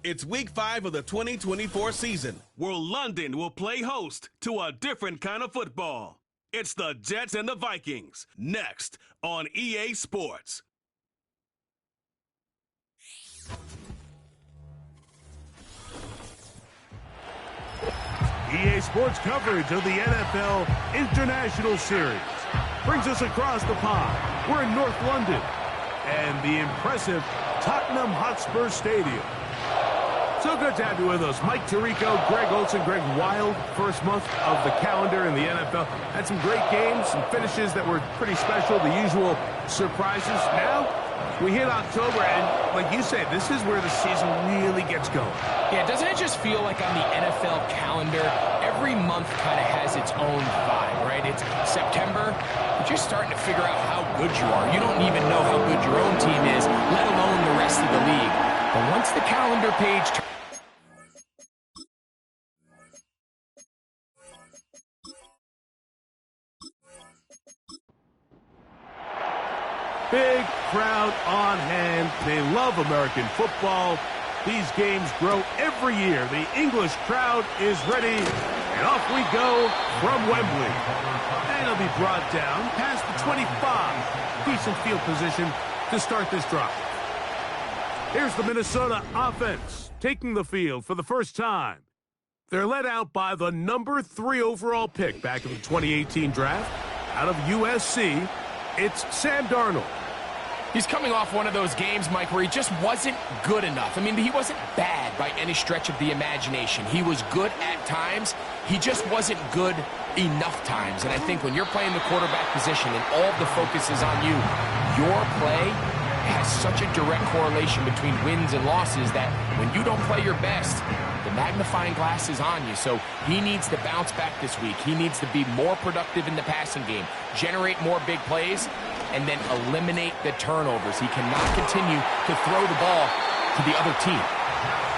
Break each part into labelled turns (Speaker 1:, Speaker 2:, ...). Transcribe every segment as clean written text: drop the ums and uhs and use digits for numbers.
Speaker 1: It's week 5 of the 2024 season, where London will play host to a different kind of football. It's the Jets and the Vikings, next on EA Sports.
Speaker 2: EA Sports coverage of the NFL International Series brings us across the pond. We're in North London and the impressive Tottenham Hotspur Stadium. So good to have you with us. Mike Tirico, Greg Olson. Greg, wild first month of the calendar in the NFL. Had some great games, some finishes that were pretty special, the usual surprises. Now, we hit October, and like you said, this is where the season really gets going.
Speaker 3: Yeah, doesn't it just feel like on the NFL calendar, every month kind of has its own vibe, right? It's September, but you're starting to figure out how good you are. You don't even know how good your own team is, let alone the rest of the league. But once the calendar page turns,
Speaker 2: big crowd on hand. They love American football. These games grow every year. The English crowd is ready, and off we go from Wembley. And it'll be brought down past the 25. Decent field position to start this drive. Here's the Minnesota offense taking the field for the first time. They're led out by the number 3 overall pick back in the 2018 draft. Out of USC, it's Sam Darnold.
Speaker 3: he's coming off one of those games, Mike, where he just wasn't good enough. I mean, he wasn't bad by any stretch of the imagination. He was good at times. He just wasn't good enough times. And I think when you're playing the quarterback position and all the focus is on you, your play has such a direct correlation between wins and losses that when you don't play your best, the magnifying glass is on you. So he needs to bounce back this week. He needs to be more productive in the passing game, generate more big plays, and then eliminate the turnovers. He cannot continue to throw the ball to the other team.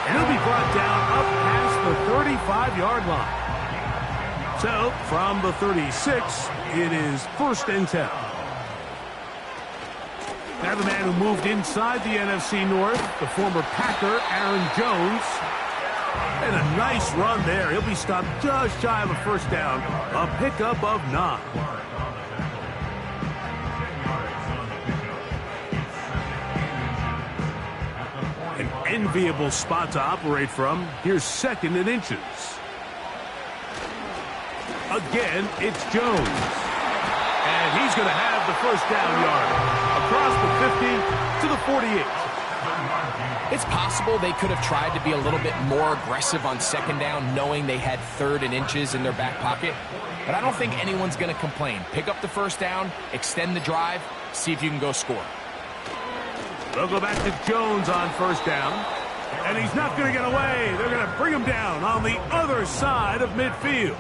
Speaker 2: And he'll be brought down up past the 35-yard line. So from the 36, it is 1st and 10. Now the man who moved inside the NFC North, the former Packer, Aaron Jones. And a nice run there. He'll be stopped just shy of a first down. A pickup of 9. An enviable spot to operate from. Here's 2nd and inches. Again, it's Jones. And he's going to have the first down yard. Across the 50 to the 48.
Speaker 3: It's possible they could have tried to be a little bit more aggressive on 2nd down, knowing they had 3rd and inches in their back pocket. But I don't think anyone's going to complain. Pick up the first down, extend the drive, see if you can go score.
Speaker 2: They'll go back to Jones on 1st down. And he's not going to get away. They're going to bring him down on the other side of midfield.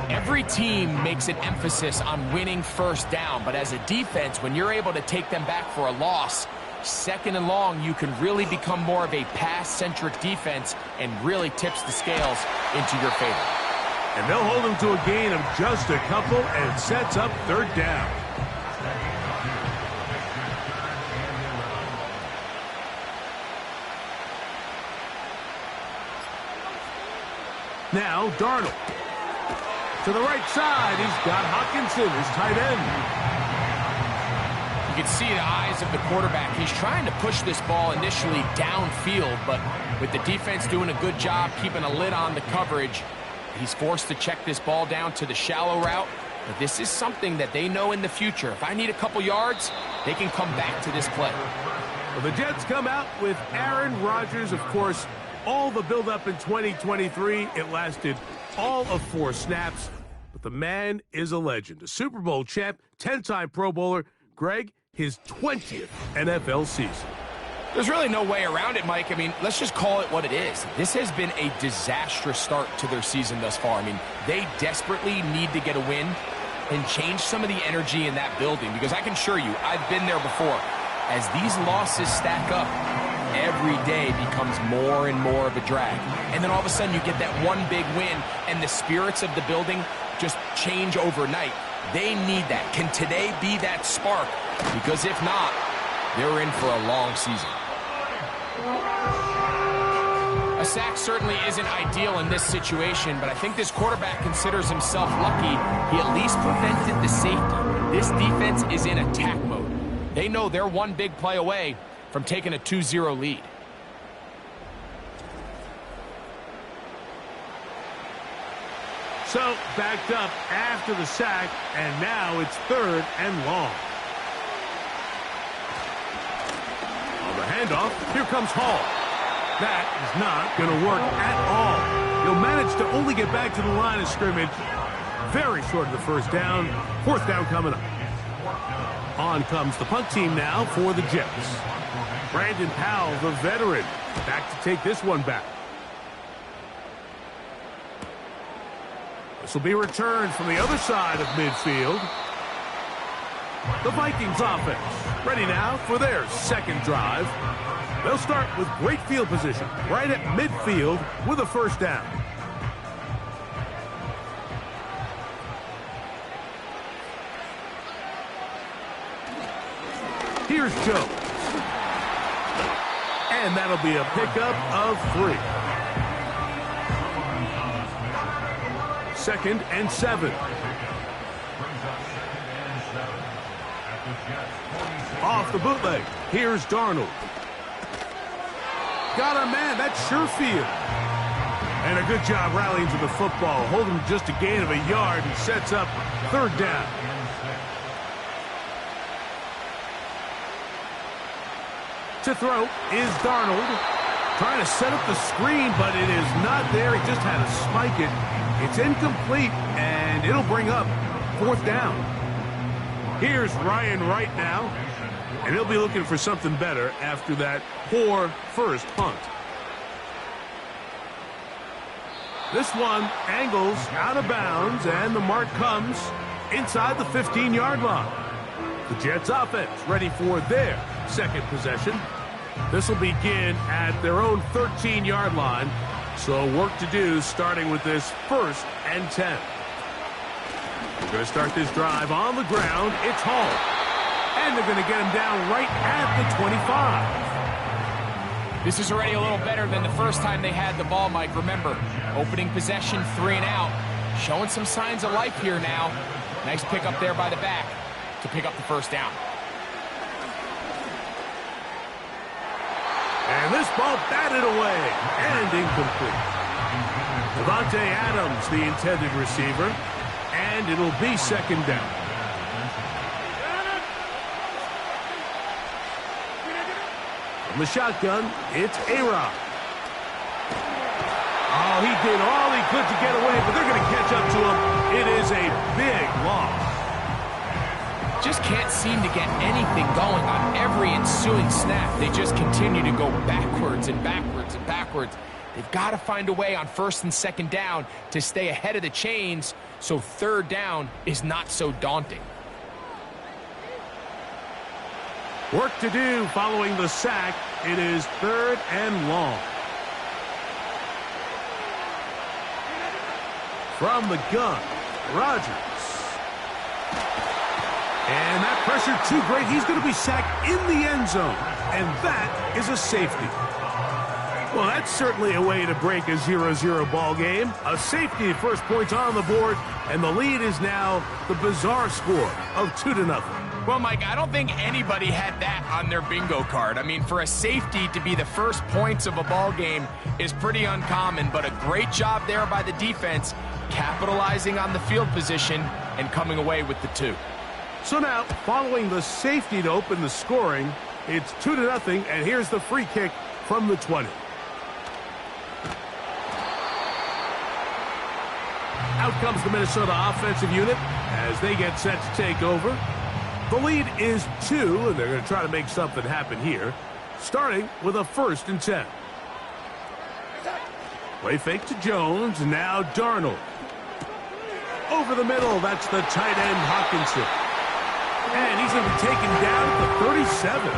Speaker 3: Every team makes an emphasis on winning 1st down, but as a defense, when you're able to take them back for a loss, 2nd and long, you can really become more of a pass-centric defense and really tips the scales into your favor.
Speaker 2: And they'll hold him to a gain of just a couple and sets up 3rd down. Now, Darnold. To the right side, he's got Hockenson, his tight end.
Speaker 3: You can see the eyes of the quarterback. He's trying to push this ball initially downfield, but with the defense doing a good job keeping a lid on the coverage, he's forced to check this ball down to the shallow route. But this is something that they know in the future. If I need a couple yards, they can come back to this play.
Speaker 2: Well, the Jets come out with Aaron Rodgers, of course. All the build-up in 2023, it lasted all of 4 snaps. But the man is a legend, a Super Bowl champ, 10-time Pro Bowler. Greg, his 20th NFL season.
Speaker 3: There's really no way around it, Mike. I mean, let's just call it what it is. This has been a disastrous start to their season thus far. I mean, they desperately need to get a win and change some of the energy in that building, because I can assure you, I've been there before. As these losses stack up, every day becomes more and more of a drag. And then all of a sudden you get that one big win and the spirits of the building just change overnight. They need that. Can today be that spark? Because if not, they're in for a long season. A sack certainly isn't ideal in this situation, but I think this quarterback considers himself lucky he at least prevented the safety. This defense is in attack mode. They know they're one big play away from taking a 2-0 lead.
Speaker 2: So, backed up after the sack, and now it's 3rd and long. On the handoff, here comes Hall. That is not going to work at all. He'll manage to only get back to the line of scrimmage. Very short of the first down. 4th down coming up. On comes the punt team now for the Jets. Brandon Powell, the veteran, back to take this one back. This will be returned from the other side of midfield. The Vikings offense ready now for their 2nd drive. They'll start with great field position right at midfield with a 1st down. Here's Jones. And that'll be a pickup of 3. 2nd and 7. Off the bootleg. Here's Darnold. Got a man. That's Sherfield. And a good job rallying to the football. Holding just a gain of a yard and sets up 3rd down. To throw is Darnold. Trying to set up the screen, but it is not there. He just had to spike it. It's incomplete, and it'll bring up 4th down. Here's Ryan Wright now, and he'll be looking for something better after that poor first punt. This one angles out of bounds, and the mark comes inside the 15-yard line. The Jets offense ready for their 2nd possession. This will begin at their own 13-yard line. So work to do starting with this 1st and 10. We're going to start this drive on the ground. It's Hall. And they're going to get him down right at the 25.
Speaker 3: This is already a little better than the first time they had the ball, Mike. Remember, opening possession, 3 and out. Showing some signs of life here now. Nice pick up there by the back to pick up the 1st down.
Speaker 2: And this ball batted away and incomplete. Devontae Adams, the intended receiver, and it'll be 2nd down. From the shotgun, it's A-Rod. Oh, he did all he could to get away, but they're going to catch up to him. It is a big loss.
Speaker 3: Just can't seem to get anything going on every ensuing snap. They just continue to go backwards and backwards and backwards. They've got to find a way on 1st and 2nd down to stay ahead of the chains so 3rd down is not so daunting.
Speaker 2: Work to do following the sack. It is 3rd and long. From the gun, Rodgers. And that pressure too great. He's going to be sacked in the end zone. And that is a safety. Well, that's certainly a way to break a 0-0 ball game. A safety, 1st points on the board. And the lead is now the bizarre score of 2-0.
Speaker 3: Well, Mike, I don't think anybody had that on their bingo card. I mean, for a safety to be the 1st points of a ball game is pretty uncommon. But a great job there by the defense, capitalizing on the field position and coming away with the 2.
Speaker 2: So now, following the safety to open the scoring, it's 2-0, and here's the free kick from the 20. Out comes the Minnesota offensive unit as they get set to take over. The lead is 2, and they're going to try to make something happen here, starting with a 1st and 10. Play fake to Jones, and now Darnold. Over the middle, that's the tight end Hawkinson. And he's going to be taken down at the 37.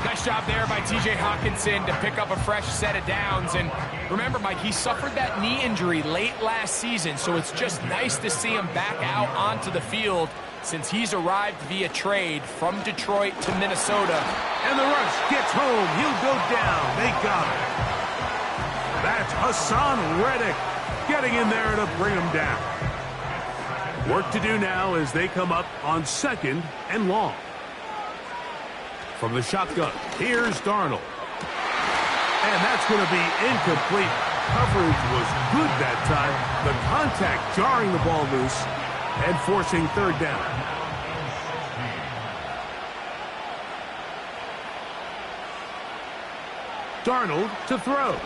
Speaker 3: Nice Nice job there by T.J. Hawkinson to pick up a fresh set of downs. And remember, Mike, he suffered that knee injury late last season, so it's just nice to see him back out onto the field since he's arrived via trade from Detroit to Minnesota.
Speaker 2: And the rush gets home. He'll go down. They got him. That's Hassan Reddick getting in there to bring him down. Work to do now as they come up on 2nd and long. From the shotgun, here's Darnold. And that's going to be incomplete. Coverage was good that time. The contact jarring the ball loose and forcing 3rd down. Darnold to throw.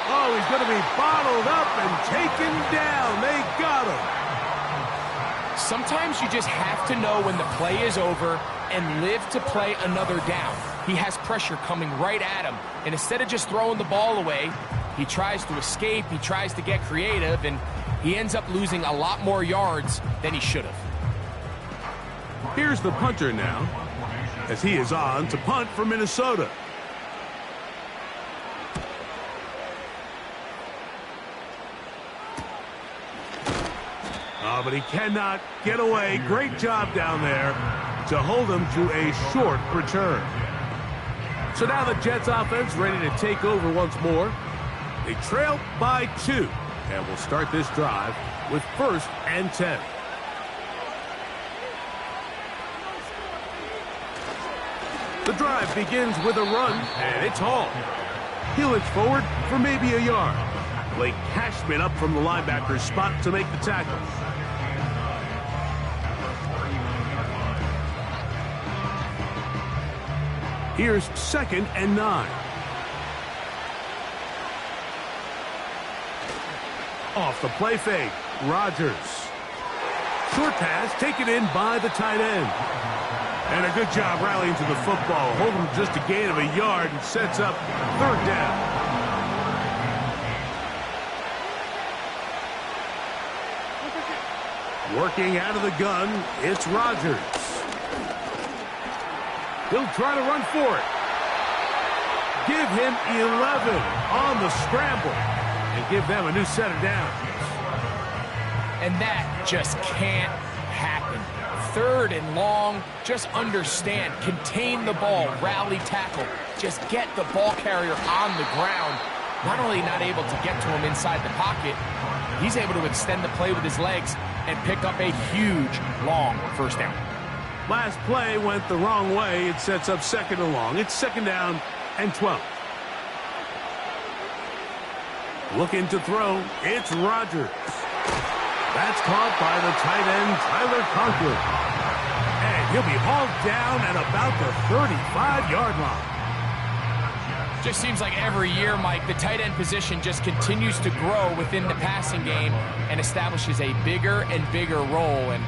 Speaker 2: Oh, he's going to be bottled up and taken down. They got him.
Speaker 3: Sometimes you just have to know when the play is over and live to play another down. He has pressure coming right at him, and instead of just throwing the ball away, he tries to escape, he tries to get creative, and he ends up losing a lot more yards than he should have.
Speaker 2: Here's the punter now, as he is on to punt for Minnesota. Oh, but he cannot get away. Great job down there to hold him to a short return. So now the Jets offense ready to take over once more. They trail by 2, and will start this drive with 1st and 10. The drive begins with a run, and it's hauled. He'll inch forward for maybe a yard. Blake Cashman up from the linebacker's spot to make the tackle. Here's 2nd and 9. Off the play fake, Rodgers. Short pass taken in by the tight end. And a good job rallying to the football. Holding just a gain of a yard and sets up 3rd down. Working out of the gun, it's Rodgers. He'll try to run for it. Give him 11 on the scramble and give them a new set of downs.
Speaker 3: And that just can't happen. 3rd and long, just understand, contain the ball, rally tackle, just get the ball carrier on the ground. Not only not able to get to him inside the pocket, he's able to extend the play with his legs and pick up a huge, long 1st down.
Speaker 2: Last play went the wrong way. It sets up 2nd and long. It's 2nd down and 12. Looking to throw, it's Rodgers. That's caught by the tight end, Tyler Conklin. And he'll be hauled down at about the 35-yard line.
Speaker 3: Just seems like every year, Mike, the tight end position just continues to grow within the passing game and establishes a bigger and bigger role. And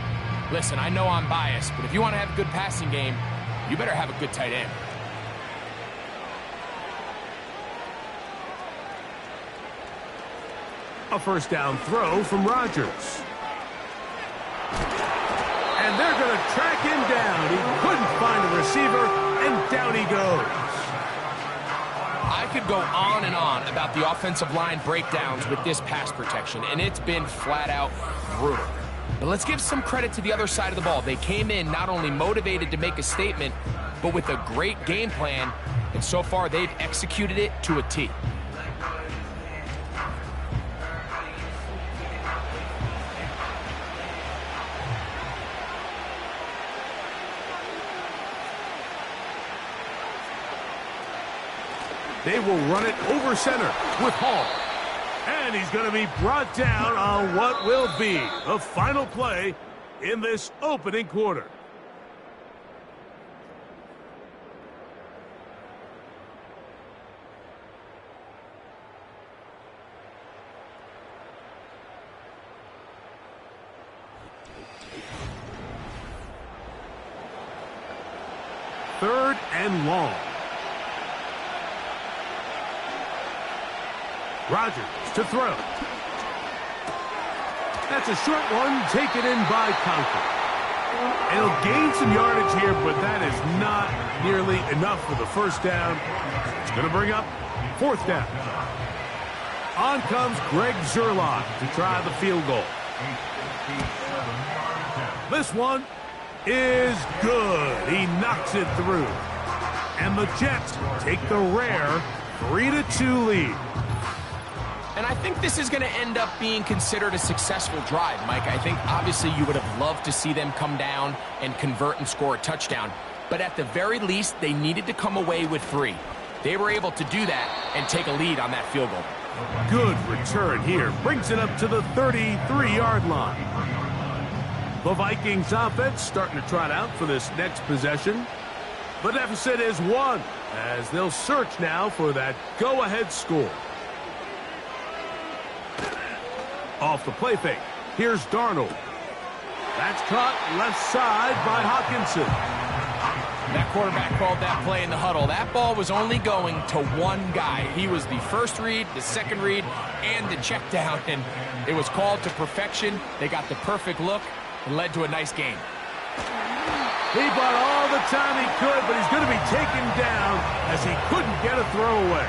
Speaker 3: listen, I know I'm biased, but if you want to have a good passing game, you better have a good tight end.
Speaker 2: A 1st down throw from Rodgers. And they're going to track him down. He couldn't find a receiver, and down he goes.
Speaker 3: I could go on and on about the offensive line breakdowns with this pass protection, and it's been flat out brutal. But let's give some credit to the other side of the ball. They came in not only motivated to make a statement, but with a great game plan, and so far they've executed it to a T.
Speaker 2: They will run it over center with Hall. And he's going to be brought down on what will be the final play in this opening quarter. Third and long. Rodgers to throw. That's a short one taken in by Conklin. And he'll gain some yardage here, but that is not nearly enough for the first down. It's going to bring up fourth down. On comes Greg Zerlock to try the field goal. This one is good. He knocks it through. And the Jets take the rare 3-2 lead.
Speaker 3: And I think this is going to end up being considered a successful drive, Mike. I think obviously you would have loved to see them come down and convert and score a touchdown. But at the very least, they needed to come away with 3. They were able to do that and take a lead on that field goal.
Speaker 2: Good return here. Brings it up to the 33-yard line. The Vikings offense starting to trot out for this next possession. The deficit is 1 as they'll search now for that go-ahead score. Off the play fake. Here's Darnold. That's caught left side by Hawkinson.
Speaker 3: That quarterback called that play in the huddle. That ball was only going to one guy. He was the first read, the second read, and the check down. And it was called to perfection. They got the perfect look and led to a nice game.
Speaker 2: He bought all the time he could, but he's going to be taken down as he couldn't get a throwaway.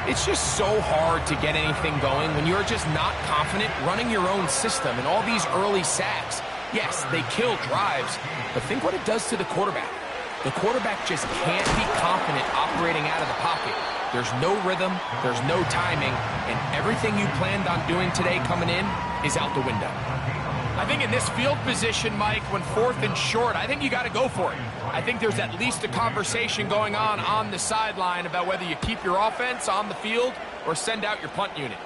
Speaker 3: It's just so hard to get anything going when you're just not confident running your own system and all these early sacks. Yes, they kill drives, but think what it does to the quarterback. The quarterback just can't be confident operating out of the pocket. There's no rhythm, there's no timing, and everything you planned on doing today coming in is out the window. I think in this field position, Mike, when 4th and short, I think you got to go for it. I think there's at least a conversation going on the sideline about whether you keep your offense on the field or send out your punt unit.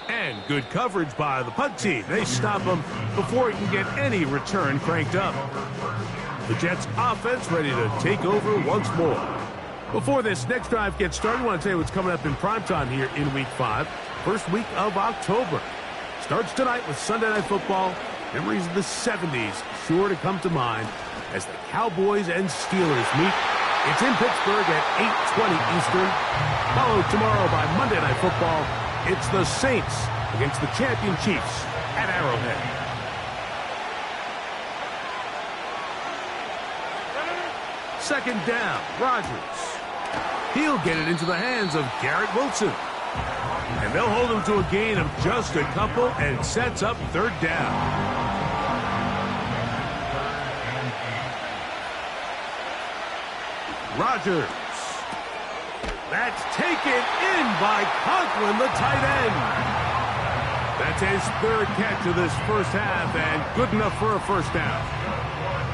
Speaker 2: And good coverage by the punt team. They stop him before he can get any return cranked up. The Jets offense ready to take over once more. Before this next drive gets started, I want to tell you what's coming up in primetime here in Week 5. First week of October. Starts tonight with Sunday Night Football. Memories of the 70s sure to come to mind as the Cowboys and Steelers meet. It's in Pittsburgh at 8:20 Eastern. Followed tomorrow by Monday Night Football. It's the Saints against the champion Chiefs at Arrowhead. Second down, Rodgers. He'll get it into the hands of Garrett Wilson. And they'll hold him to a gain of just a couple and sets up third down. Rodgers. That's taken in by Conklin, the tight end. That's his third catch of this first half and good enough for a first down.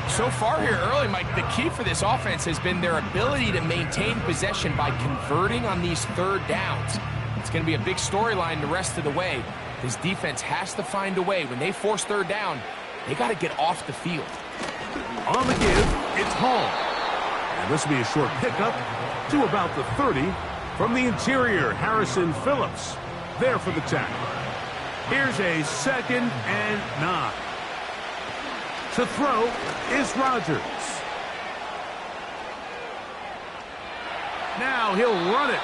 Speaker 3: So far here early, Mike, the key for this offense has been their ability to maintain possession by converting on these third downs. It's going to be a big storyline the rest of the way. This defense has to find a way. When they force third down, they got to get off the field.
Speaker 2: On the give, it's Hall. And this will be a short pickup to about the 30 from the interior, Harrison Phillips. There for the tackle. Here's a 2nd and 9. To throw is Rodgers. Now he'll run it.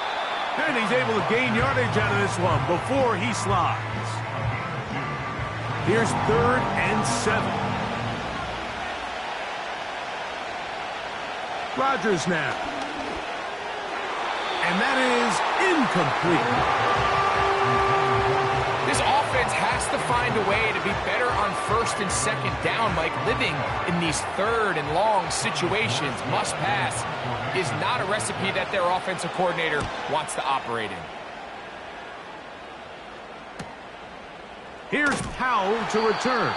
Speaker 2: And he's able to gain yardage out of this one before he slides. Here's 3rd and 7. Rodgers now. And that is incomplete.
Speaker 3: This offense has to find a way to be better on 1st and 2nd down, Mike. Living in these 3rd and long situations, must pass, is not a recipe that their offensive coordinator wants to operate in.
Speaker 2: Here's Powell to return.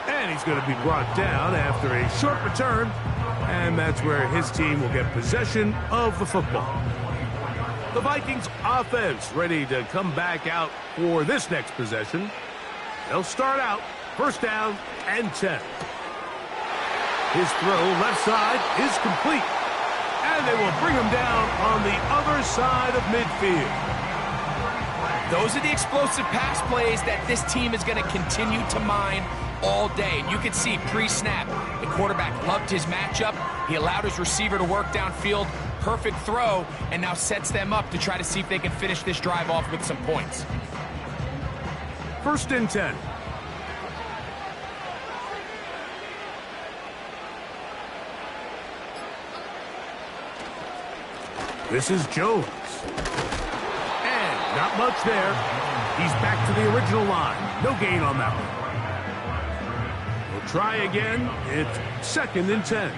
Speaker 2: And he's going to be brought down after a short return. And that's where his team will get possession of the football. The Vikings offense ready to come back out for this next possession. They'll start out 1st down and 10. His throw left side is complete. And they will bring him down on the other side of midfield.
Speaker 3: Those are the explosive pass plays that this team is going to continue to mine all day. And you can see pre-snap, the quarterback loved his matchup. He allowed his receiver to work downfield. Perfect throw, and now sets them up to try to see if they can finish this drive off with some points.
Speaker 2: 1st and 10. This is Jones. And not much there. He's back to the original line. No gain on that one. We'll try again. It's 2nd and 10.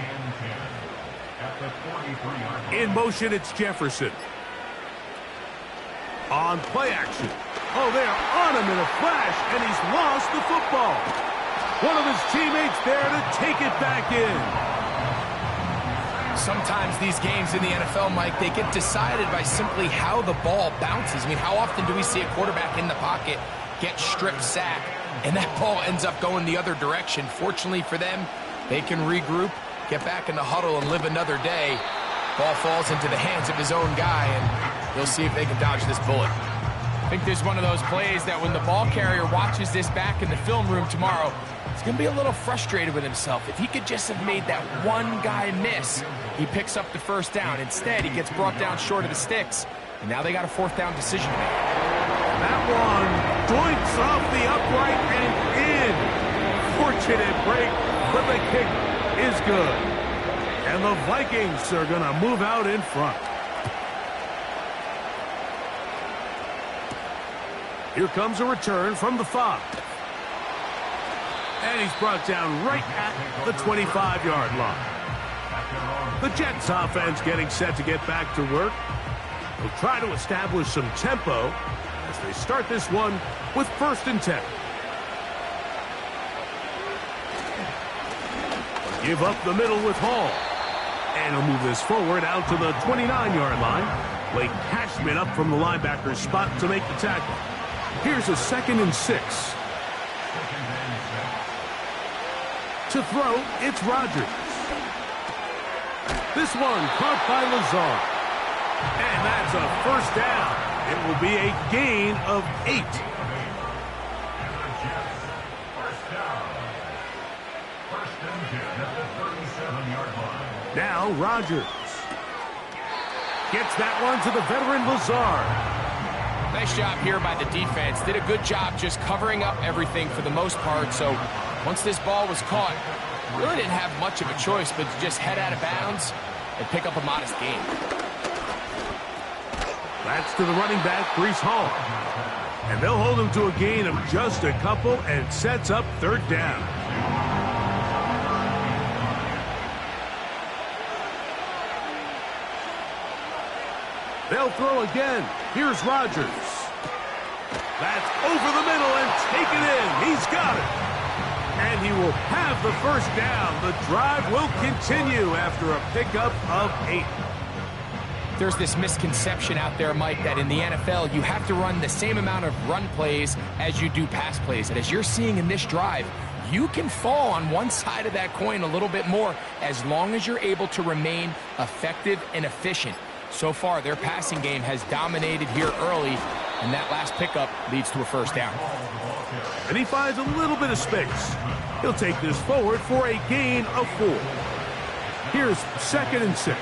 Speaker 2: In motion, it's Jefferson. On play action. Oh, they are on him in a flash, and he's lost the football. One of his teammates there to take it back in.
Speaker 3: Sometimes these games in the NFL, Mike, they get decided by simply how the ball bounces. I mean, how often do we see a quarterback in the pocket get strip sacked, and that ball ends up going the other direction? Fortunately for them, they can regroup, get back in the huddle, and live another day. Ball falls into the hands of his own guy, and they'll see if they can dodge this bullet. I think there's one of those plays that when the ball carrier watches this back in the film room tomorrow, he's going to be a little frustrated with himself. If he could just have made that one guy miss, he picks up the first down. Instead, he gets brought down short of the sticks, and now they got a 4th down decision to make.
Speaker 2: That one doinks off the upright and in. Fortunate break, but the kick is good. And the Vikings are going to move out in front. Here comes a return from the 5. And he's brought down right at the 25-yard line. The Jets offense getting set to get back to work. They'll try to establish some tempo as they start this one with 1st and 10. Give up the middle with Hall. And he'll move this forward out to the 29-yard line. Blake Cashman up from the linebacker's spot to make the tackle. Here's a 2nd and 6. To throw, it's Rodgers. This one caught by Lazard. And that's a 1st down. It will be a gain of 8. Now Rodgers gets that one to the veteran Lazard.
Speaker 3: Nice job here by the defense. Did a good job just covering up everything for the most part. So once this ball was caught, really didn't have much of a choice but to just head out of bounds and pick up a modest gain.
Speaker 2: That's to the running back, Breece Hall. And they'll hold him to a gain of just a couple and sets up 3rd down. They'll throw again. Here's Rodgers. That's over the middle and taken in. He's got it. And he will have the 1st down. The drive will continue after a pickup of 8.
Speaker 3: There's this misconception out there, Mike, that in the NFL, you have to run the same amount of run plays as you do pass plays. And as you're seeing in this drive, you can fall on one side of that coin a little bit more as long as you're able to remain effective and efficient. So far, their passing game has dominated here early, and that last pickup leads to a 1st down.
Speaker 2: And he finds a little bit of space. He'll take this forward for a gain of 4. Here's 2nd and 6.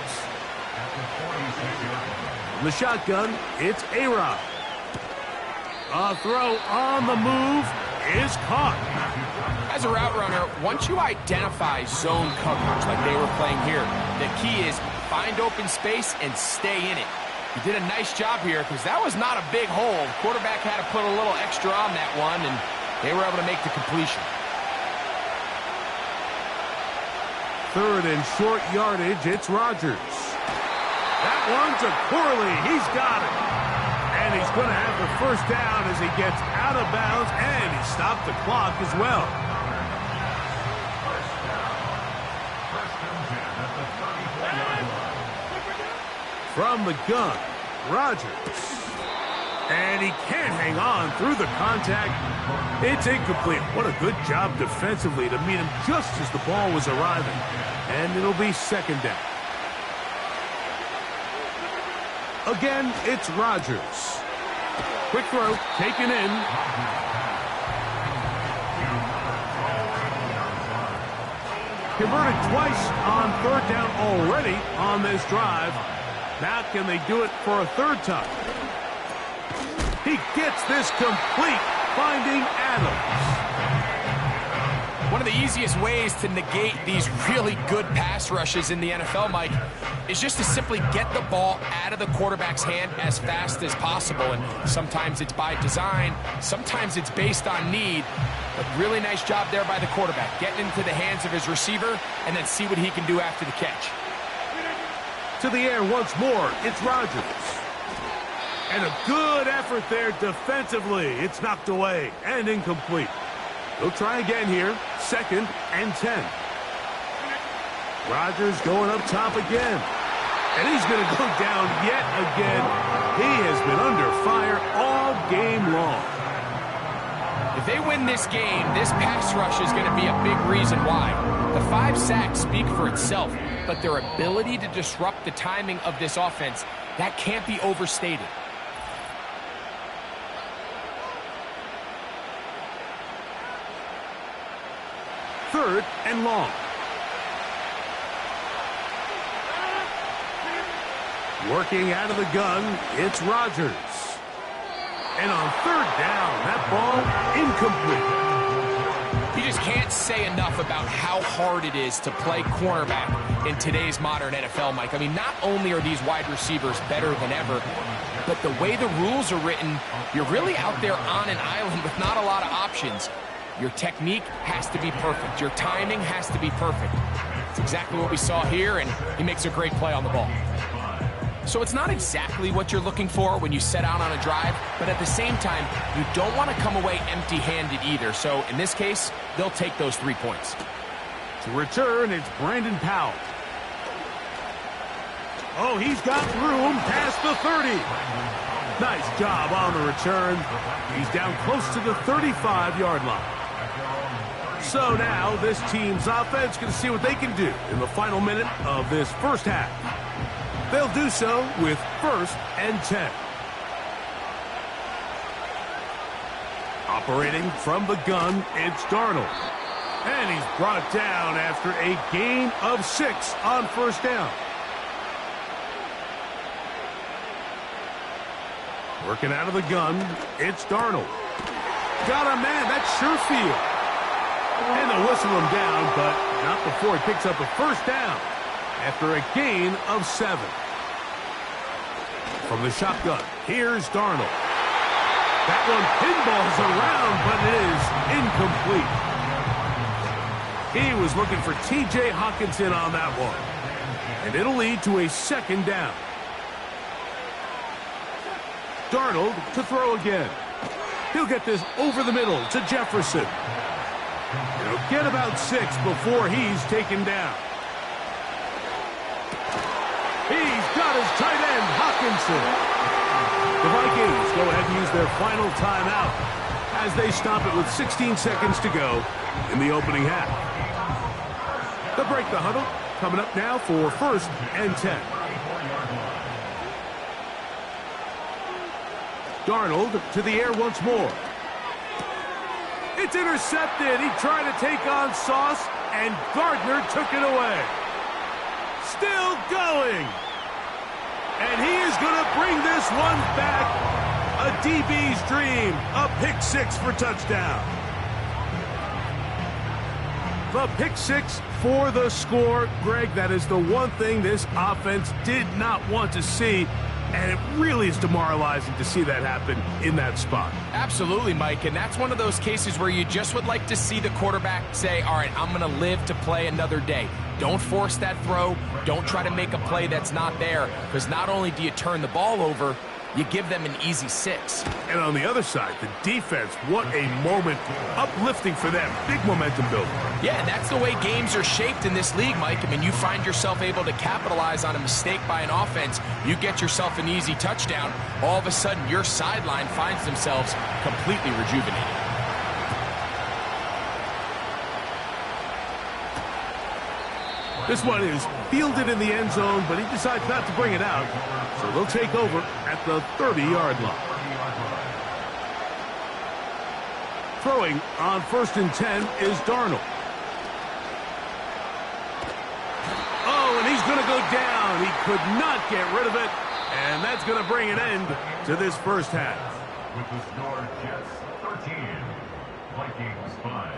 Speaker 2: From the shotgun, it's A-Rod. A throw on the move is caught.
Speaker 3: As a route runner, once you identify zone coverage like they were playing here, the key is find open space and stay in it. He did a nice job here because that was not a big hole. The quarterback had to put a little extra on that one, and they were able to make the completion.
Speaker 2: 3rd and short yardage, it's Rodgers. That one's a Corley. He's got it. And he's going to have the 1st down as he gets out of bounds, and he stopped the clock as well. From the gun, Rodgers. And he can't hang on through the contact. It's incomplete. What a good job defensively to meet him just as the ball was arriving. And it'll be 2nd down. Again, it's Rodgers. Quick throw, taken in. Converted twice on 3rd down already on this drive. Now can they do it for a 3rd time? He gets this complete, finding Adams.
Speaker 3: One of the easiest ways to negate these really good pass rushes in the NFL, Mike, is just to simply get the ball out of the quarterback's hand as fast as possible. And sometimes it's by design, sometimes it's based on need. But really nice job there by the quarterback, getting into the hands of his receiver and then see what he can do after the catch.
Speaker 2: To the air once more, it's Rodgers. And a good effort there defensively. It's knocked away and incomplete. They'll try again here. 2nd and 10. Rodgers going up top again. And he's going to go down yet again. He has been under fire all game long.
Speaker 3: If they win this game, this pass rush is going to be a big reason why. The 5 sacks speak for itself, but their ability to disrupt the timing of this offense, that can't be overstated.
Speaker 2: Third and long. Working out of the gun, it's Rodgers. And on 3rd down, that ball incomplete.
Speaker 3: You just can't say enough about how hard it is to play cornerback in today's modern NFL, Mike. I mean, not only are these wide receivers better than ever, but the way the rules are written, you're really out there on an island with not a lot of options. Your technique has to be perfect. Your timing has to be perfect. It's exactly what we saw here, and he makes a great play on the ball. So it's not exactly what you're looking for when you set out on a drive, but at the same time, you don't want to come away empty-handed either. So in this case, they'll take those 3 points.
Speaker 2: To return, it's Brandon Powell. Oh, he's got room past the 30. Nice job on the return. He's down close to the 35-yard line. So now this team's offense can see what they can do in the final minute of this first half. They'll do so with 1st and 10. Operating from the gun, it's Darnold. And he's brought down after a gain of 6 on 1st down. Working out of the gun, it's Darnold. Got a man, that's Sherfield. And they'll whistle him down, but not before he picks up a 1st down after a gain of 7. From the shotgun, here's Darnold. That one pinballs around, but it is incomplete. He was looking for T.J. Hawkinson on that one. And it'll lead to a 2nd down. Darnold to throw again. He'll get this over the middle to Jefferson. He'll get about 6 before he's taken down. He's got his tight end, Hawkinson. The Vikings go ahead and use their final timeout as they stop it with 16 seconds to go in the opening half. They'll break the huddle. Coming up now for 1st and 10. Darnold to the air once more. It's intercepted. He tried to take on Sauce, and Gardner took it away. Still going. And he is going to bring this one back. A DB's dream. A pick 6 for touchdown. The pick 6 for the score. Greg, that is the one thing this offense did not want to see. And it really is demoralizing to see that happen in that spot.
Speaker 3: Absolutely, Mike, and that's one of those cases where you just would like to see the quarterback say, all right, I'm going to live to play another day. Don't force that throw. Don't try to make a play that's not there, because not only do you turn the ball over, you give them an easy 6.
Speaker 2: And on the other side, the defense, what a moment. Uplifting for them. Big momentum builder.
Speaker 3: Yeah, and that's the way games are shaped in this league, Mike. I mean, you find yourself able to capitalize on a mistake by an offense. You get yourself an easy touchdown. All of a sudden, your sideline finds themselves completely rejuvenated.
Speaker 2: This one is fielded in the end zone, but he decides not to bring it out. So they'll take over at the 30-yard line. Throwing on 1st and 10 is Darnold. Oh, and he's going to go down. He could not get rid of it, and that's going to bring an end to this first half.
Speaker 4: With the score, Jets 13, Vikings 5.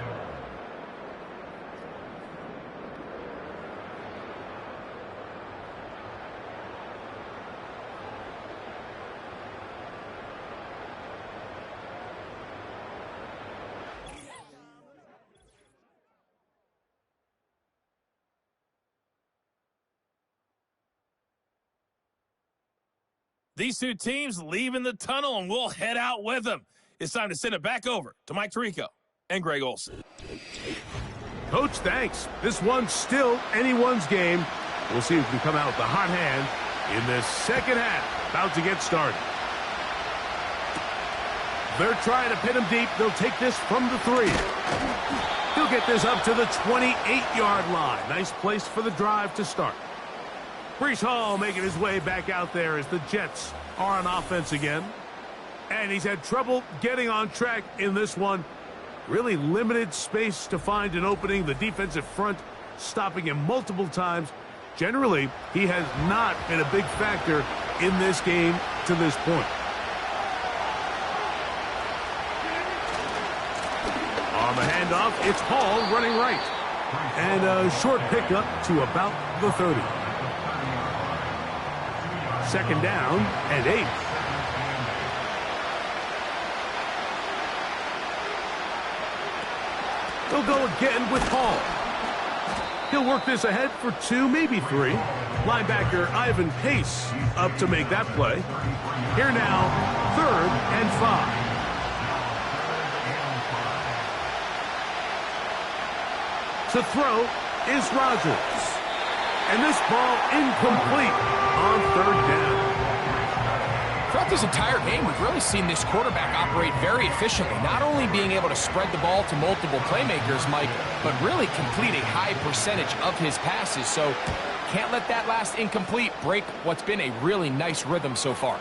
Speaker 2: These two teams leaving the tunnel, and we'll head out with them. It's time to send it back over to Mike Tirico and Greg Olsen. Coach, thanks. This one's still anyone's game. We'll see who can come out with the hot hand in this second half. About to get started. They're trying to pin him deep. They'll take this from the 3. He'll get this up to the 28-yard line. Nice place for the drive to start. Breece Hall making his way back out there as the Jets are on offense again. And he's had trouble getting on track in this one. Really limited space to find an opening. The defensive front stopping him multiple times. Generally, he has not been a big factor in this game to this point. On the handoff, it's Hall running right. And a short pickup to about the 30. Second down and 8. They'll go again with Hall. He'll work this ahead for 2, maybe 3. Linebacker Ivan Pace up to make that play. Here now, 3rd and 5. To throw is Rodgers. And this ball incomplete on 3rd down.
Speaker 3: Throughout this entire game, we've really seen this quarterback operate very efficiently, not only being able to spread the ball to multiple playmakers, Mike, but really complete a high percentage of his passes. So can't let that last incomplete break what's been a really nice rhythm so far.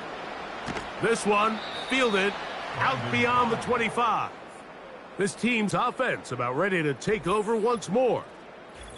Speaker 2: This one fielded out beyond the 25. This team's offense about ready to take over once more.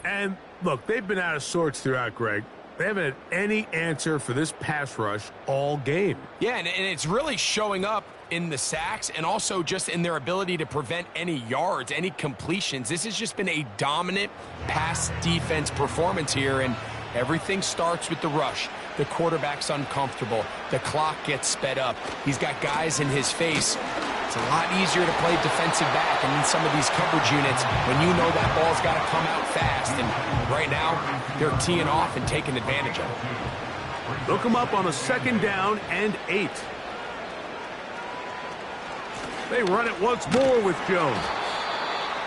Speaker 2: And look, they've been out of sorts throughout, Greg. They haven't had any answer for this pass rush all game.
Speaker 3: Yeah, and it's really showing up in the sacks and also just in their ability to prevent any yards, any completions. This has just been a dominant pass defense performance here, and everything starts with the rush. The quarterback's uncomfortable. The clock gets sped up. He's got guys in his face. It's a lot easier to play defensive back and in some of these coverage units when you know that ball's got to come out fast. And right now, they're teeing off and taking advantage of it.
Speaker 2: Look him up on a 2nd down and 8. They run it once more with Jones.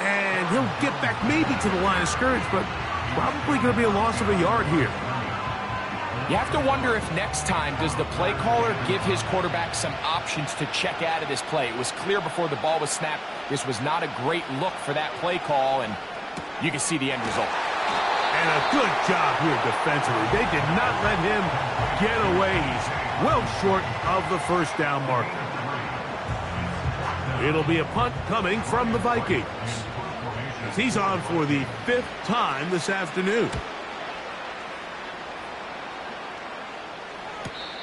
Speaker 2: And he'll get back maybe to the line of scrimmage, but probably going to be a loss of a yard here.
Speaker 3: You have to wonder if next time does the play caller give his quarterback some options to check out of this play. It was clear before the ball was snapped this was not a great look for that play call, and you can see the end result.
Speaker 2: And a good job here defensively. They did not let him get away. He's well short of the 1st down marker. It'll be a punt coming from the Vikings, as he's on for the 5th time this afternoon.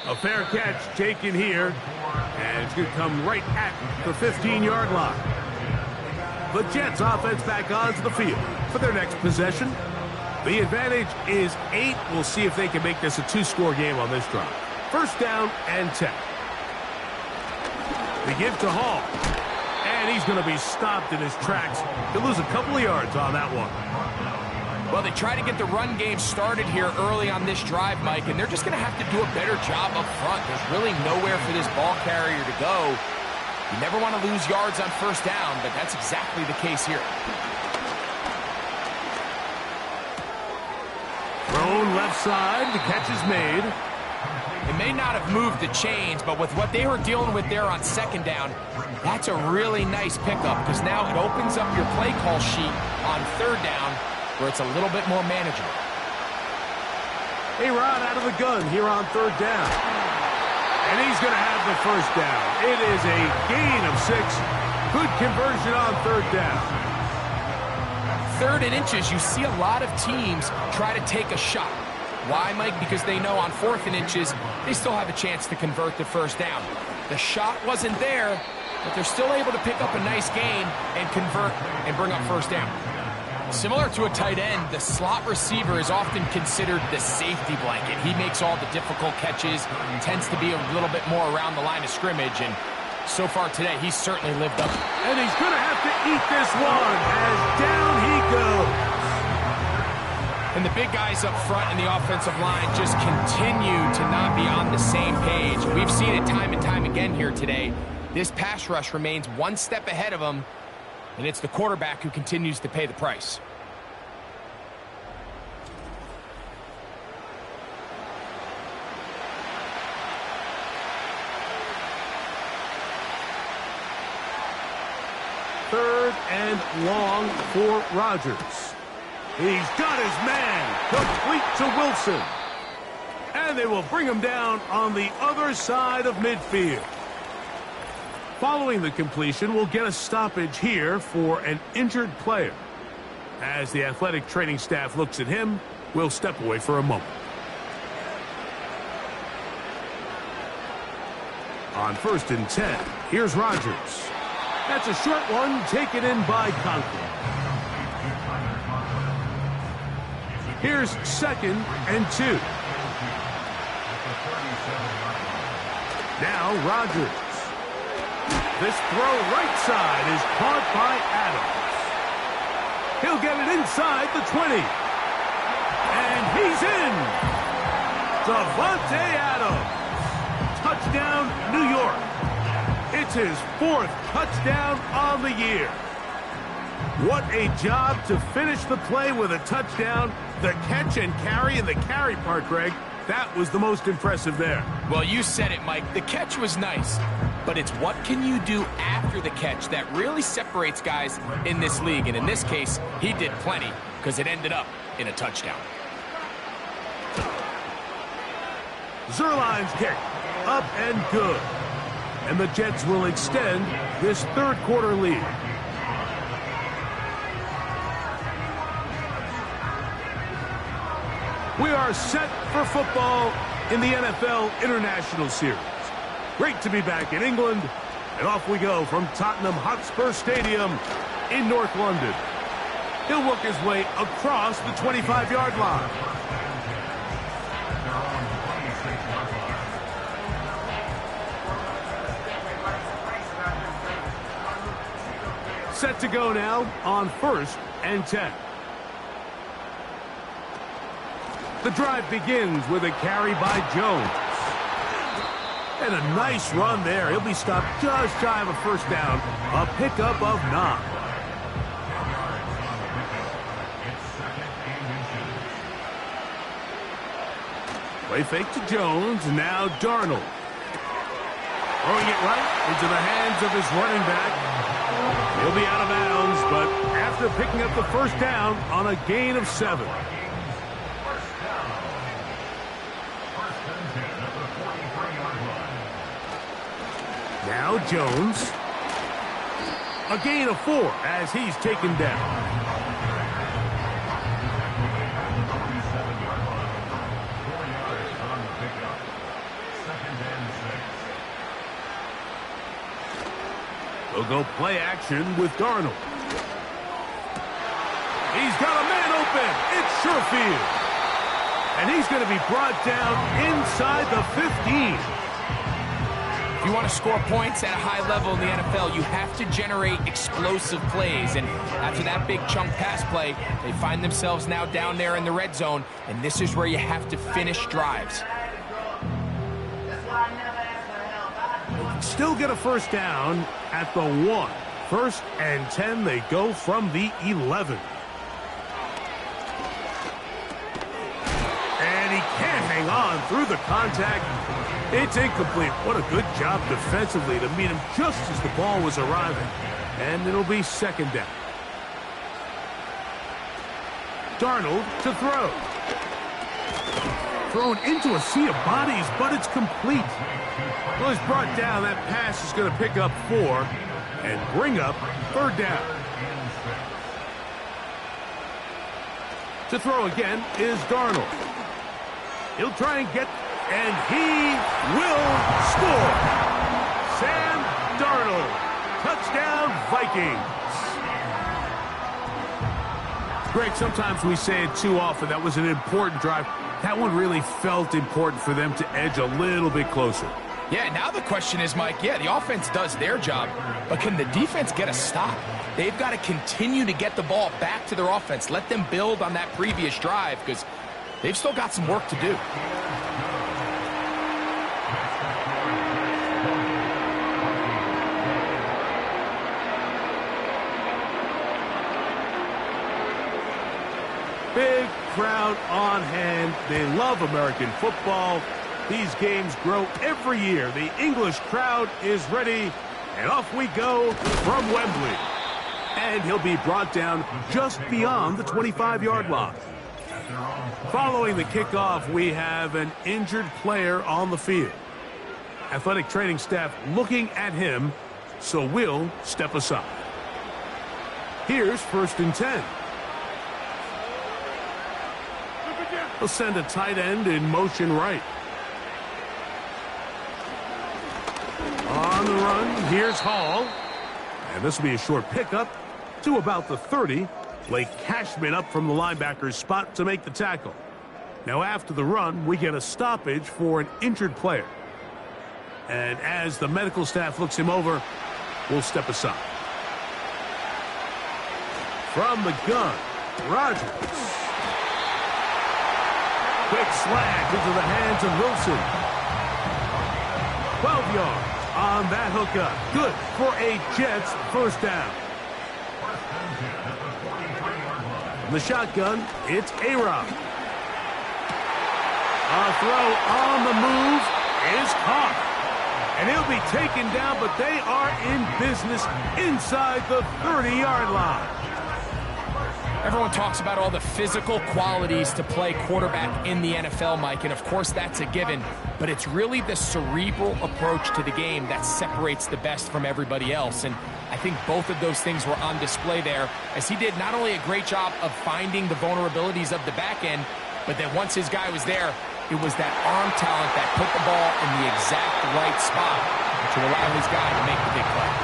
Speaker 2: A fair catch taken here, and it's going to come right at the 15-yard line. The Jets offense back onto the field for their next possession. The advantage is 8. We'll see if they can make this a 2-score game on this drive. 1st down and 10. They give to Hall, and he's going to be stopped in his tracks. He'll lose a couple of yards on that one.
Speaker 3: Well, they try to get the run game started here early on this drive, Mike, and they're just going to have to do a better job up front. There's really nowhere for this ball carrier to go. You never want to lose yards on 1st down, but that's exactly the case here.
Speaker 2: Thrown left side, the catch is made.
Speaker 3: It may not have moved the chains, but with what they were dealing with there on 2nd down, that's a really nice pickup because now it opens up your play call sheet on 3rd down, where it's a little bit more manageable.
Speaker 2: A-Rod out of the gun here on 3rd down. And he's going to have the 1st down. It is a gain of 6. Good conversion on 3rd down.
Speaker 3: 3rd and inches, you see a lot of teams try to take a shot. Why, Mike? Because they know on 4th and inches, they still have a chance to convert the 1st down. The shot wasn't there, but they're still able to pick up a nice gain and convert and bring up 1st down. Similar to a tight end, the slot receiver is often considered the safety blanket. He makes all the difficult catches, tends to be a little bit more around the line of scrimmage, and so far today, he's certainly lived up.
Speaker 2: And he's going to have to eat this one as down he goes.
Speaker 3: And the big guys up front in the offensive line just continue to not be on the same page. We've seen it time and time again here today. This pass rush remains one step ahead of them, and it's the quarterback who continues to pay the price.
Speaker 2: Third and long for Rodgers. He's got his man complete to Wilson. And they will bring him down on the other side of midfield. Following the completion, we'll get a stoppage here for an injured player. As the athletic training staff looks at him, we'll step away for a moment. On 1st and 10, here's Rodgers. That's a short one, taken in by Conklin. Here's 2nd and 2. Now Rodgers. This throw right side is caught by Adams. He'll get it inside the 20. And he's in. Davante Adams. Touchdown, New York. It's his 4th touchdown on the year. What a job to finish the play with a touchdown. The catch and carry, and the carry part, Greg, that was the most impressive there.
Speaker 3: Well, you said it, Mike. The catch was nice, but it's what can you do after the catch that really separates guys in this league. And in this case, he did plenty because it ended up in a touchdown.
Speaker 2: Zerline's kick, up and good. And the Jets will extend this 3rd quarter lead. We are set for football in the NFL International Series. Great to be back in England. And off we go from Tottenham Hotspur Stadium in North London. He'll work his way across the 25-yard line. Set to go now on 1st and 10. The drive begins with a carry by Jones. And a nice run there. He'll be stopped just shy of a 1st down. A pickup of 9. Play fake to Jones. Now Darnold. Throwing it right into the hands of his running back. He'll be out of bounds, but after picking up the 1st down on a gain of 7. Now Jones. A gain of 4 as he's taken down. They'll go play action with Darnold. He's got a man open. It's Sherfield. And he's going to be brought down inside the 15.
Speaker 3: If you want to score points at a high level in the NFL, you have to generate explosive plays. And after that big chunk pass play, they find themselves now down there in the red zone. And this is where you have to finish drives.
Speaker 2: Still get a 1st down at the 1. 1st and 10, they go from the 11. And he can't hang on through the contact. It's incomplete. What a good job defensively to meet him just as the ball was arriving. And it'll be 2nd down. Darnold to throw. Thrown into a sea of bodies, but it's complete. Well, he's brought down. That pass is going to pick up 4 and bring up 3rd down. To throw again is Darnold. He'll try and get, and he will score. Sam Darnold. Touchdown, Vikings. Greg, sometimes we say it too often. That was an important drive. That one really felt important for them to edge a little bit closer.
Speaker 3: Yeah, now the question is, Mike, the offense does their job, but can the defense get a stop? they've got to continue to get the ball back to their offense. Let them build on that previous drive because they've still got some work to do.
Speaker 2: Big crowd on hand. They love American football. These games grow every year. The English crowd is ready, and off we go from Wembley. And he'll be brought down just beyond the 25-yard line. Following the kickoff, we have an injured player on the field. Athletic training staff looking at him, so we'll step aside. Here's 1st and 10. He'll send a tight end in motion right. On the run, here's Hall. And this will be a short pickup to about the 30. Blake Cashman up from the linebacker's spot to make the tackle. Now after the run, we get a stoppage for an injured player. And as the medical staff looks him over, we'll step aside. From the gun, Rodgers. Quick slant into the hands of Wilson. 12 yards on that hookup. Good for a Jets first down. From the shotgun, it's A-Rob. A throw on the move is caught. And he'll be taken down, but they are in business inside the 30-yard line.
Speaker 3: Everyone talks about all the physical qualities to play quarterback in the NFL, Mike, and of course that's a given, but it's really the cerebral approach to the game that separates the best from everybody else, and I think both of those things were on display there, as he did not only a great job of finding the vulnerabilities of the back end, but that once his guy was there, it was that arm talent that put the ball in the exact right spot to allow his guy to make the big play.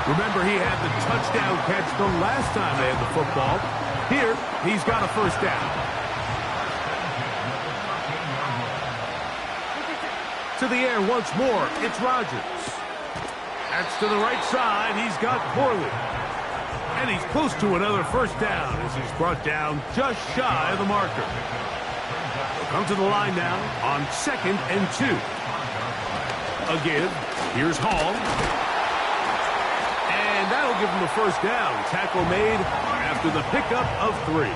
Speaker 2: Remember, he had the touchdown catch the last time they had the football. Here, he's got a first down. To the air once more, it's Rodgers. That's to the right side. He's got Corley. And he's close to another first down as he's brought down just shy of the marker. They'll come to the line now on 2nd and 2. A give. Here's Hall. And that'll give him the first down. Tackle made after the pickup of 3.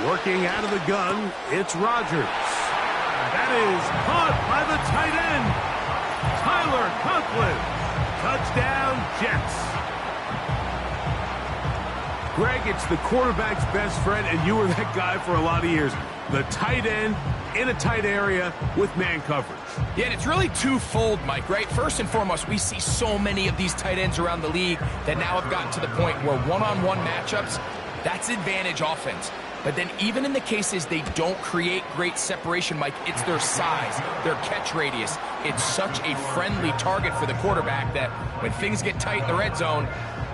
Speaker 2: Working out of the gun, it's Rodgers. That is caught by the tight end, Tyler Conklin. Touchdown, Jets. Greg, it's the quarterback's best friend, and you were that guy for a lot of years. The tight end in a tight area with man coverage.
Speaker 3: Yeah, and it's really twofold, Mike, right? First and foremost, we see so many of these tight ends around the league that now have gotten to the point where one-on-one matchups, that's advantage offense. But then even in the cases they don't create great separation, Mike, it's their size, their catch radius. It's such a friendly target for the quarterback that when things get tight in the red zone,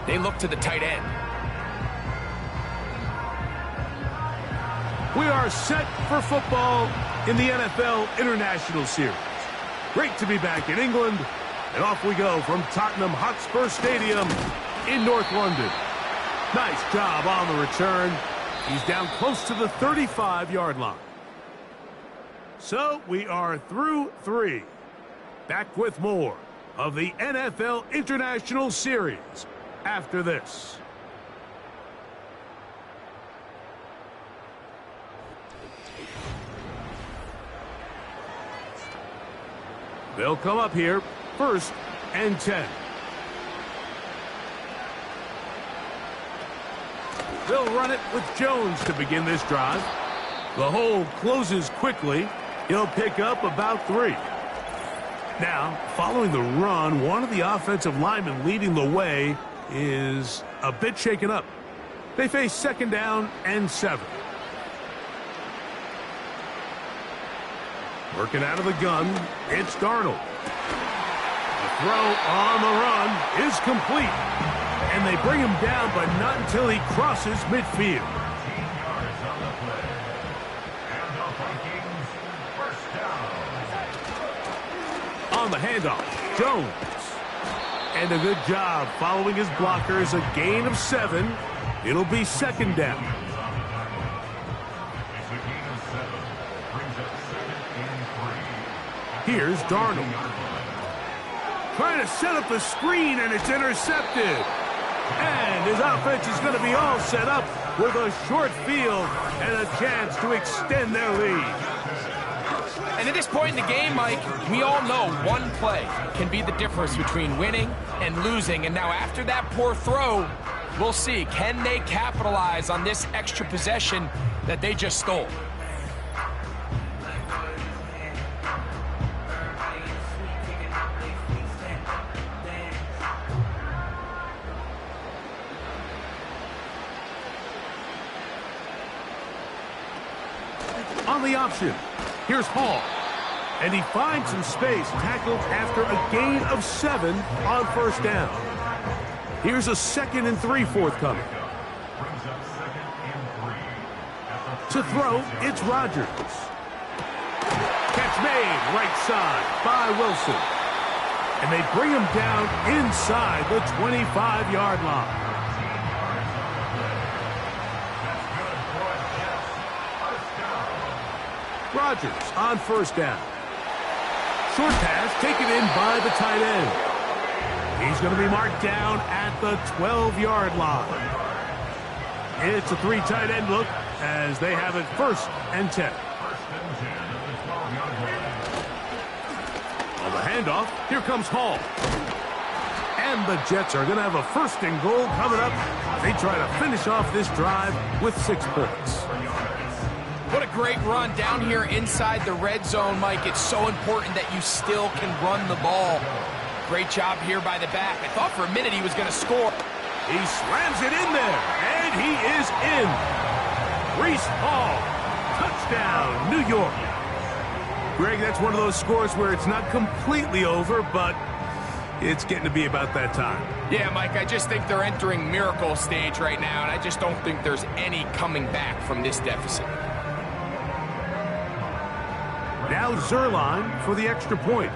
Speaker 3: they look to the tight end.
Speaker 2: We are set for football in the NFL International Series. Great to be back in England, and off we go from Tottenham Hotspur Stadium in North London. Nice job on the return. He's down close to the 35-yard line. So we are through 3. Back with more of the NFL International Series after this. They'll come up here, 1st and 10. They'll run it with Jones to begin this drive. The hole closes quickly. He'll pick up about 3. Now, following the run, one of the offensive linemen leading the way is a bit shaken up. They face 2nd down and 7. Working out of the gun, it's Darnold. The throw on the run is complete. And they bring him down, but not until he crosses midfield. On the handoff, Jones. And a good job following his blockers. A gain of 7. It'll be second down. Here's Darnold. Trying to set up the screen, and it's intercepted. And his offense is going to be all set up with a short field and a chance to extend their lead.
Speaker 3: And at this point in the game, Mike, we all know one play can be the difference between winning and losing. And now after that poor throw, we'll see, can they capitalize on this extra possession that they just stole?
Speaker 2: On the option, here's Hall. And he finds some space, tackled after a gain of 7 on first down. Here's a 2nd and 3 forthcoming. To throw, it's Rodgers. Catch made, right side by Wilson. And they bring him down inside the 25-yard line. Rodgers on first down. Short pass taken in by the tight end. He's going to be marked down at the 12-yard line. It's a 3 tight end look as they have it 1st and 10. On the handoff, here comes Hall. And the Jets are going to have a 1st and goal coming up. They try to finish off this drive with 6 points.
Speaker 3: What a great run down here inside the red zone, Mike. It's so important that you still can run the ball. Great job here by the back. I thought for a minute he was going to score.
Speaker 2: He slams it in there, and he is in. Breece Hall, touchdown, New York. Greg, that's one of those scores where it's not completely over, but it's getting to be about that time.
Speaker 3: Yeah, Mike, I just think they're entering miracle stage right now, and I just don't think there's any coming back from this deficit.
Speaker 2: Now Zerline for the extra point.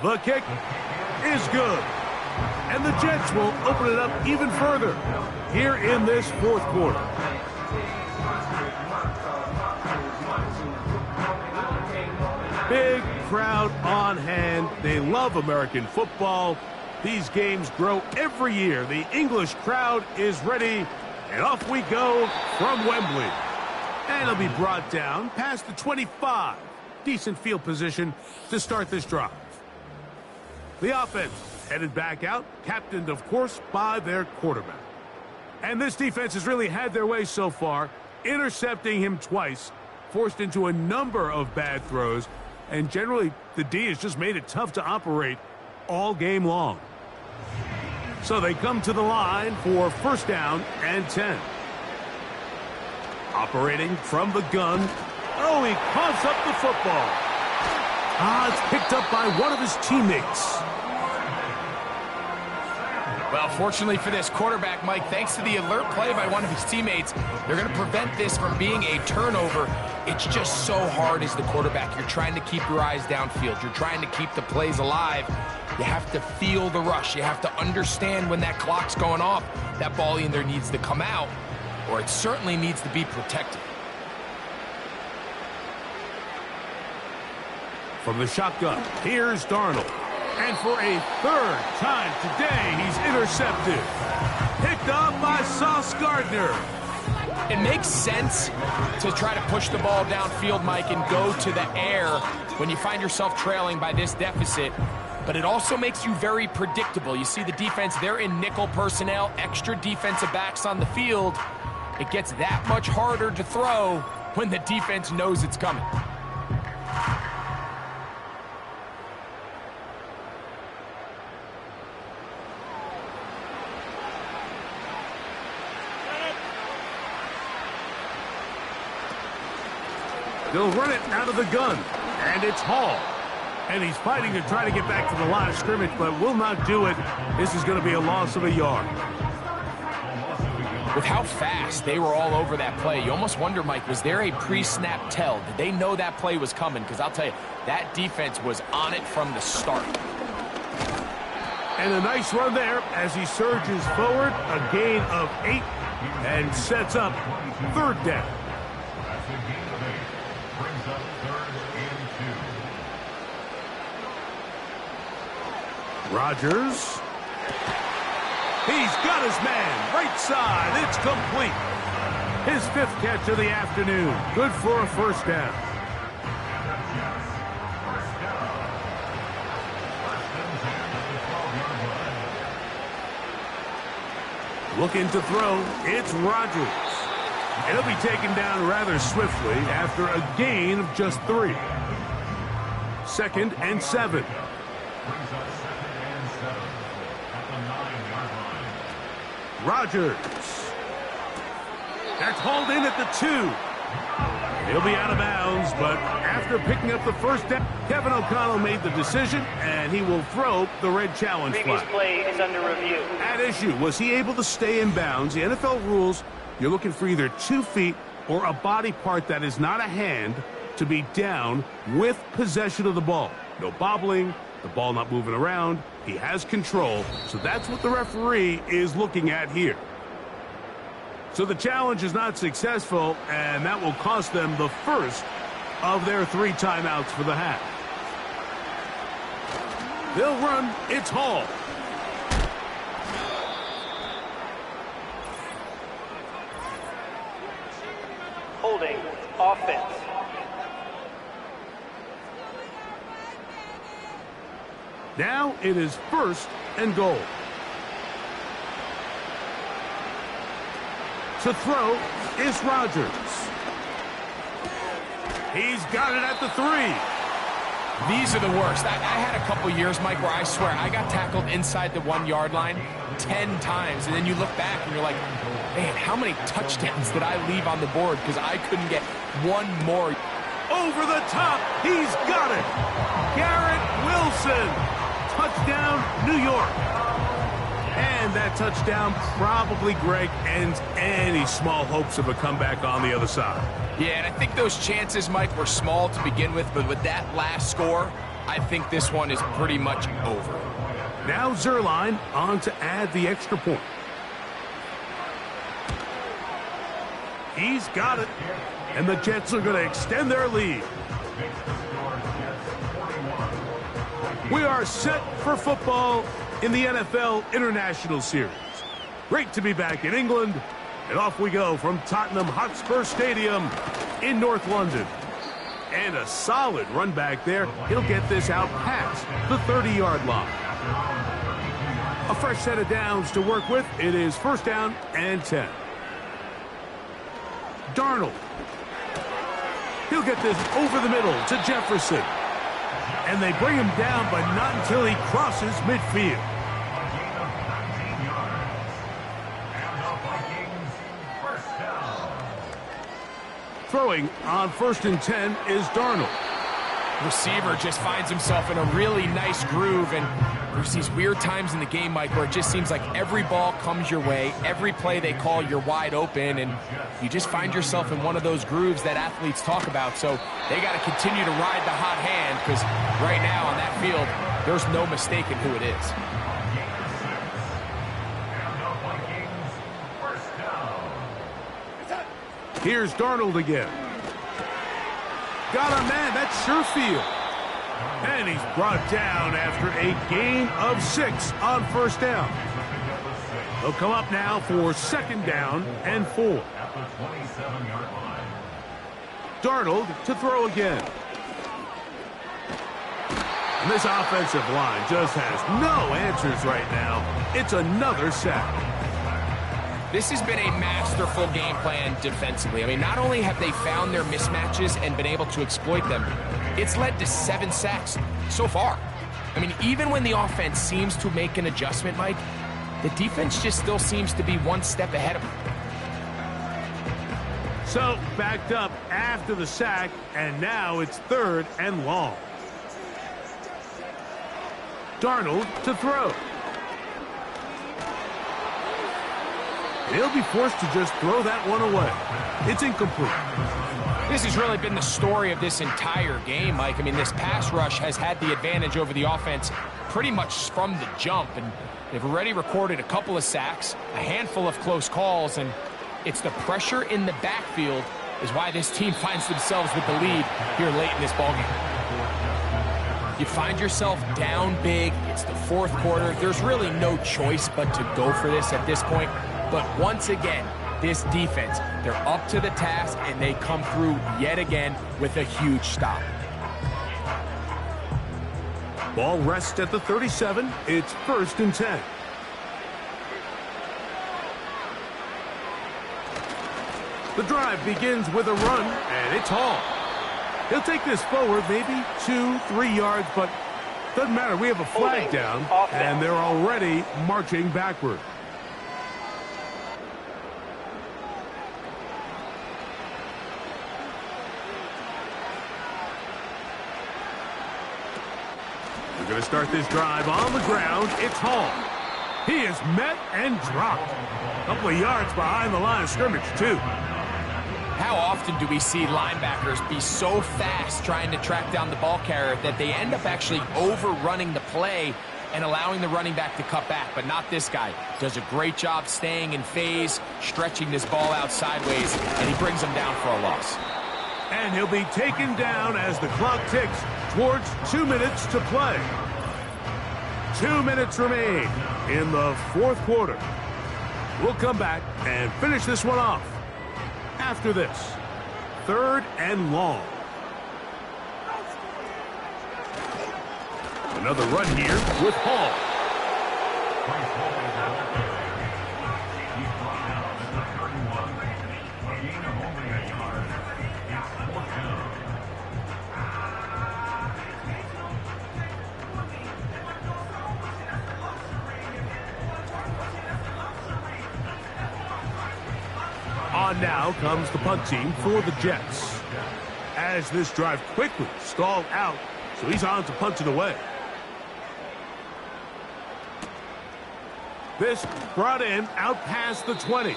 Speaker 2: The kick is good. And the Jets will open it up even further here in this 4th quarter. Big crowd on hand. They love American football. These games grow every year. The English crowd is ready. And off we go from Wembley. And it'll be brought down past the 25. Decent field position to start this drive. The offense headed back out, captained, of course, by their quarterback. And this defense has really had their way so far, intercepting him twice, forced into a number of bad throws, and generally the D has just made it tough to operate all game long. So they come to the line for 1st down and 10. Operating from the gun. Oh, he coughs up the football. It's picked up by one of his teammates.
Speaker 3: Well, fortunately for this quarterback, Mike, thanks to the alert play by one of his teammates, they're going to prevent this from being a turnover. It's just so hard as the quarterback. You're trying to keep your eyes downfield. You're trying to keep the plays alive. You have to feel the rush. You have to understand when that clock's going off. That ball either needs to come out, or it certainly needs to be protected.
Speaker 2: From the shotgun, here's Darnold. And for a 3rd time today, he's intercepted. Picked up by Sauce Gardner.
Speaker 3: It makes sense to try to push the ball downfield, Mike, and go to the air when you find yourself trailing by this deficit. But it also makes you very predictable. You see the defense, they're in nickel personnel, extra defensive backs on the field. It gets that much harder to throw when the defense knows it's coming.
Speaker 2: They'll run it out of the gun, and it's Hall. And he's fighting to try to get back to the line of scrimmage, but will not do it. This is going to be a loss of a yard.
Speaker 3: With how fast they were all over that play, you almost wonder, Mike, was there a pre-snap tell? Did they know that play was coming? Because I'll tell you, that defense was on it from the start.
Speaker 2: And a nice run there as he surges forward, a gain of 8, and sets up 3rd down. Rodgers. He's got his man, right side, it's complete. His 5th catch of the afternoon, good for a 1st down. Looking to throw, it's Rodgers. And he'll be taken down rather swiftly after a gain of just 3. 2nd and 7. Rodgers. That's hauled in at the 2. He'll be out of bounds, but after picking up the 1st down, Kevin O'Connell made the decision, and he will throw the red challenge flag.
Speaker 4: Previous play is under review.
Speaker 2: At issue, was he able to stay in bounds? The NFL rules, you're looking for either 2 feet or a body part that is not a hand to be down with possession of the ball. No bobbling, the ball not moving around. He has control, so that's what the referee is looking at here. So the challenge is not successful, and that will cost them the 1st of their 3 timeouts for the half. They'll run, it's Hall.
Speaker 4: Holding, offense.
Speaker 2: Now it is 1st and goal. To throw is Rodgers. He's got it at the 3.
Speaker 3: These are the worst. I had a couple years, Mike, where I swear I got tackled inside the 1-yard line 10 times, and then you look back and you're like, man, how many touchdowns did I leave on the board because I couldn't get one more.
Speaker 2: Over the top, he's got it. Garrett Wilson. Touchdown, New York. And that touchdown probably, Greg, ends any small hopes of a comeback on the other side.
Speaker 3: Yeah, and I think those chances, Mike, were small to begin with, but with that last score, I think this one is pretty much over.
Speaker 2: Now Zerline on to add the extra point. He's got it. And the Jets are going to extend their lead. We are set for football in the NFL International Series. Great to be back in England. And off we go from Tottenham Hotspur Stadium in North London. And a solid run back there. He'll get this out past the 30-yard line. A fresh set of downs to work with. It is 1st down and 10. Darnold. He'll get this over the middle to Jefferson. And they bring him down, but not until he crosses midfield. Throwing on 1st and 10 is Darnold.
Speaker 3: Receiver just finds himself in a really nice groove, and there's these weird times in the game, Mike, where it just seems like every ball comes your way, every play they call, you're wide open, and you just find yourself in one of those grooves that athletes talk about. So they got to continue to ride the hot hand, because right now on that field, there's no mistaking who it is.
Speaker 2: Here's Darnold again. Got a man, that's Sherfield. And he's brought down after a gain of 6 on 1st down. They'll come up now for 2nd down and 4. Darnold to throw again. And this offensive line just has no answers right now. It's another sack.
Speaker 3: This has been a masterful game plan defensively. I mean, not only have they found their mismatches and been able to exploit them, it's led to 7 sacks so far. I mean, even when the offense seems to make an adjustment, Mike, the defense just still seems to be one step ahead of them.
Speaker 2: So, backed up after the sack, and now it's 3rd and long. Darnold to throw. He'll be forced to just throw that one away. It's incomplete.
Speaker 3: This has really been the story of this entire game, Mike. I mean, this pass rush has had the advantage over the offense pretty much from the jump, and they've already recorded a couple of sacks, a handful of close calls, and it's the pressure in the backfield is why this team finds themselves with the lead here late in this ballgame. You find yourself down big. It's the fourth quarter. There's really no choice but to go for this at this point. But once again, this defense, they're up to the task, and they come through yet again with a huge stop.
Speaker 2: Ball rests at the 37. It's 1st and 10. The drive begins with a run, and it's Hall. He'll take this forward maybe 2-3 yards, but doesn't matter. We have a flag down, and they're already marching backward. We're going to start this drive on the ground. It's Hall. He is met and dropped. A couple of yards behind the line of scrimmage, too.
Speaker 3: How often do we see linebackers be so fast trying to track down the ball carrier that they end up actually overrunning the play and allowing the running back to cut back? But not this guy. Does a great job staying in phase, stretching this ball out sideways, and he brings him down for a loss.
Speaker 2: And he'll be taken down as the clock ticks towards 2 minutes to play. 2 minutes remain in the fourth quarter. We'll come back and finish this one off after this. 3rd and long. Another run here with Hall. On now comes the punt team for the Jets. As this drive quickly stalled out, so he's on to punt it away. This brought in out past the 20.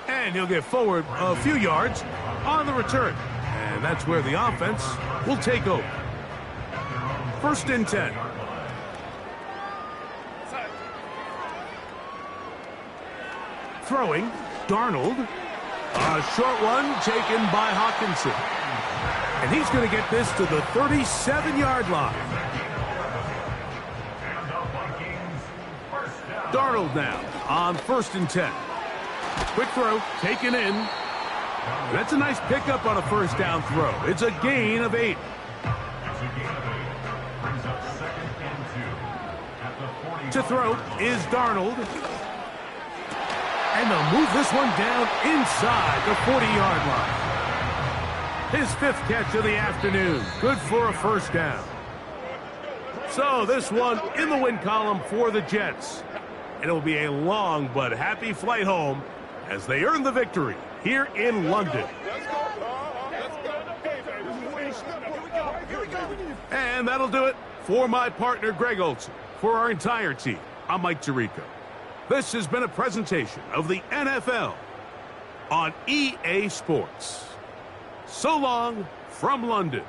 Speaker 2: And he'll get forward a few yards on the return. And that's where the offense will take over. 1st and 10. Throwing, Darnold. A short one taken by Hawkinson. And he's going to get this to the 37-yard line. Darnold now on 1st and 10. Quick throw, taken in. And that's a nice pickup on a first down throw. It's a gain of 8. To throw is Darnold. And they'll move this one down inside the 40-yard line. His 5th catch of the afternoon. Good for a first down. So this one in the win column for the Jets. And it will be a long but happy flight home as they earn the victory here in London. And that'll do it for my partner, Greg Olson. For our entire team, I'm Mike Tirico. This has been a presentation of the NFL on EA Sports. So long from London.